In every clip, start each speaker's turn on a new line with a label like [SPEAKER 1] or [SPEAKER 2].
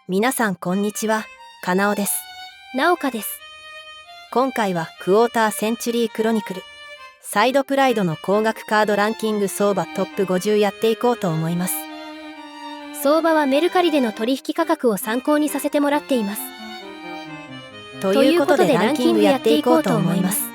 [SPEAKER 1] 皆さんこんにちは、かなおです。
[SPEAKER 2] なおかです。
[SPEAKER 1] 今回はクォーターセンチュリークロニクルサイドプライドの高額カードランキング相場トップ50やっていこうと思います。
[SPEAKER 2] 相場はメルカリでの取引価格を参考にさせてもらっています。
[SPEAKER 1] ということでランキングやっていこうと思います。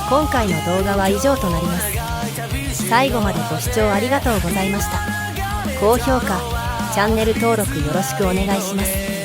[SPEAKER 1] 今回の動画は以上となります。最後までご視聴ありがとうございました。高評価、チャンネル登録よろしくお願いします。